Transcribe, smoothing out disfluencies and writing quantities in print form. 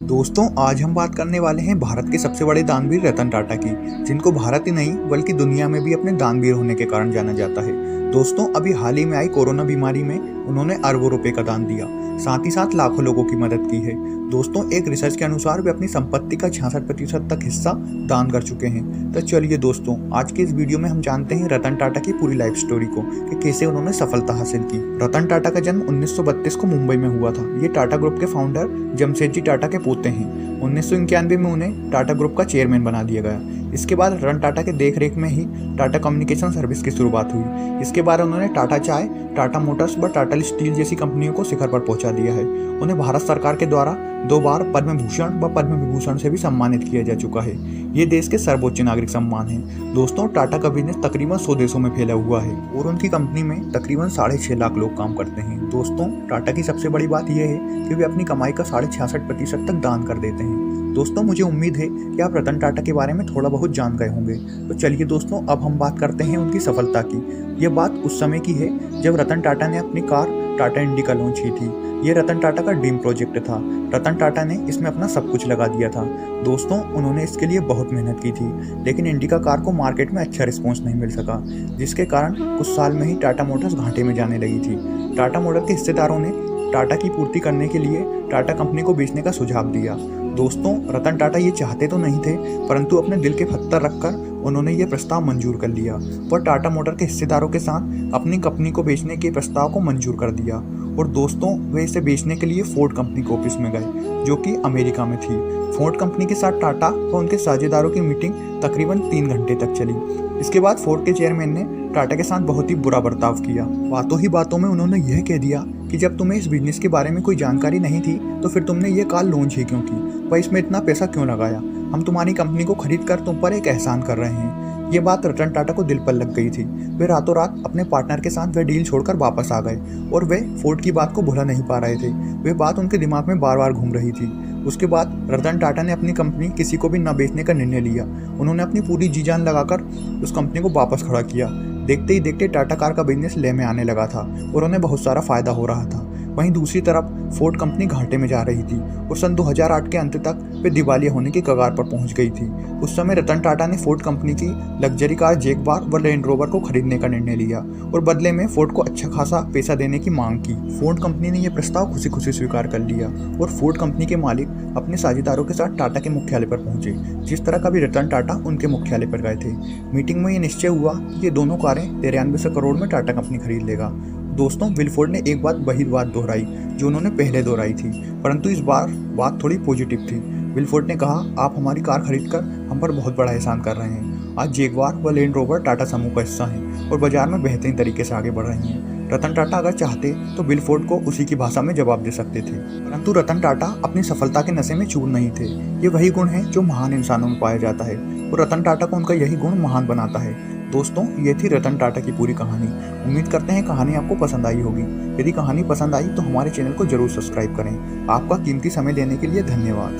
दोस्तों, आज हम बात करने वाले हैं भारत के सबसे बड़े दानवीर रतन टाटा की, जिनको भारत ही नहीं बल्कि दुनिया में भी अपने दानवीर होने के कारण जाना जाता है। दोस्तों, अभी हाल ही में आई कोरोना बीमारी में उन्होंने अरबों रुपए का दान दिया, साथ ही साथ लाखों लोगों की मदद की है। दोस्तों, एक रिसर्च के अनुसार वे अपनी संपत्ति का 66% तक हिस्सा दान कर चुके हैं। तो चलिए दोस्तों, आज के इस वीडियो में हम जानते हैं रतन टाटा की पूरी लाइफ स्टोरी को कि कैसे उन्होंने सफलता हासिल की। रतन टाटा का जन्म 1932 को मुंबई में हुआ था। ये टाटा ग्रुप के फाउंडर जमशेदजी टाटा के पोते हैं। 1991 में उन्हें टाटा ग्रुप का चेयरमैन बना दिया गया। इसके बाद रतन टाटा के देखरेख में ही टाटा कम्युनिकेशन सर्विस की शुरुआत हुई। इसके बाद उन्होंने टाटा चाय, टाटा मोटर्स व टाटा स्टील जैसी कंपनियों को शिखर पर पहुंचा दिया है। उन्हें भारत सरकार के द्वारा 2 बार पद्म भूषण व पद्म विभूषण से भी सम्मानित किया जा चुका है। ये देश के सर्वोच्च नागरिक सम्मान है। दोस्तों, टाटा का बिजनेस तकरीबन 100 देशों में फैला हुआ है और उनकी कंपनी में तकरीबन 6.5 लाख लोग काम करते हैं। दोस्तों, टाटा की सबसे बड़ी बात यह है कि वे अपनी कमाई का 66.5% तक दान कर देते हैं। दोस्तों, मुझे उम्मीद है कि आप रतन टाटा के बारे में थोड़ा बहुत जान गए होंगे। तो चलिए दोस्तों, अब हम बात करते हैं उनकी सफलता की। ये बात उस समय की है जब रतन टाटा ने अपनी कार टाटा इंडिका लॉन्च की थी। ये रतन टाटा का ड्रीम प्रोजेक्ट था। रतन टाटा ने इसमें अपना सब कुछ लगा दिया था। दोस्तों, उन्होंने इसके लिए बहुत मेहनत की थी, लेकिन इंडिका कार को मार्केट में अच्छा रिस्पॉन्स नहीं मिल सका, जिसके कारण कुछ साल में ही टाटा मोटर्स घाटे में जाने लगी थी। टाटा मोटर्स के हिस्सेदारों ने टाटा की पूर्ति करने के लिए टाटा कंपनी को बेचने का सुझाव दिया। दोस्तों, रतन टाटा ये चाहते तो नहीं थे, परंतु अपने दिल के पत्थर रखकर उन्होंने ये प्रस्ताव मंजूर कर लिया और टाटा मोटर के हिस्सेदारों के साथ अपनी कंपनी को बेचने के प्रस्ताव को मंजूर कर दिया। और दोस्तों, वे इसे बेचने के लिए फोर्ड कंपनी के ऑफिस में गए, जो कि अमेरिका में थी। फोर्ड कंपनी के साथ टाटा व उनके साझेदारों की मीटिंग तकरीबन 3 घंटे तक चली। इसके बाद फोर्ड के चेयरमैन ने टाटा के साथ बहुत ही बुरा बर्ताव किया। बातों ही बातों में उन्होंने यह कह दिया कि जब तुम्हें इस बिजनेस के बारे में कोई जानकारी नहीं थी, तो फिर तुमने ये कार लॉन्च ही क्यों की, वह इसमें इतना पैसा क्यों लगाया? हम तुम्हारी कंपनी को खरीद कर तुम पर एक एहसान कर रहे हैं। ये बात रतन टाटा को दिल पर लग गई थी। वे रातों रात अपने पार्टनर के साथ वह डील छोड़कर वापस आ गए और वे फोर्ड की बात को भुला नहीं पा रहे थे। वे बात उनके दिमाग में बार बार घूम रही थी। उसके बाद रतन टाटा ने अपनी कंपनी किसी को भी न बेचने का निर्णय लिया। उन्होंने अपनी पूरी जी जान लगाकर उस कंपनी को वापस खड़ा किया। देखते ही देखते टाटा कार का बिजनेस ले में आने लगा था और उन्हें बहुत सारा फायदा हो रहा था। वहीं दूसरी तरफ फोर्ड कंपनी घाटे में जा रही थी और सन 2008 के अंत तक वे दिवालिया होने की कगार पर पहुंच गई थी। उस समय रतन टाटा ने फोर्ड कंपनी की लग्जरी कार जैगवार व लैंड रोवर को खरीदने का निर्णय लिया और बदले में फोर्ड को अच्छा खासा पैसा देने की मांग की। फोर्ड कंपनी ने यह प्रस्ताव खुशी खुशी स्वीकार कर लिया और फोर्ड कंपनी के मालिक अपने साझेदारों के साथ टाटा के मुख्यालय पर पहुंचे, जिस तरह का भी रतन टाटा उनके मुख्यालय पर गए थे। मीटिंग में ये निश्चय हुआ कि ये दोनों कारें 9300 करोड़ में टाटा कंपनी खरीद लेगा। दोस्तों, विलफोर्ड ने एक बात वही बात दोहराई जो उन्होंने पहले दोहराई थी, परंतु इस बार बात थोड़ी पॉजिटिव थी। विलफोर्ड ने कहा, आप हमारी कार खरीदकर हम पर बहुत बड़ा एहसान कर रहे हैं। आज जैगवार व लैंड रोवर टाटा समूह का हिस्सा हैं और बाजार में बेहतरीन तरीके से आगे बढ़ रही हैं। रतन टाटा अगर चाहते तो विलफोर्ड को उसी की भाषा में जवाब दे सकते थे, परंतु रतन टाटा अपनी सफलता के नशे में चूर नहीं थे। ये वही गुण है जो महान इंसानों में पाया जाता है और रतन टाटा को उनका यही गुण महान बनाता है। दोस्तों, ये थी रतन टाटा की पूरी कहानी। उम्मीद करते हैं कहानी आपको पसंद आई होगी। यदि कहानी पसंद आई तो हमारे चैनल को जरूर सब्सक्राइब करें। आपका कीमती समय देने के लिए धन्यवाद।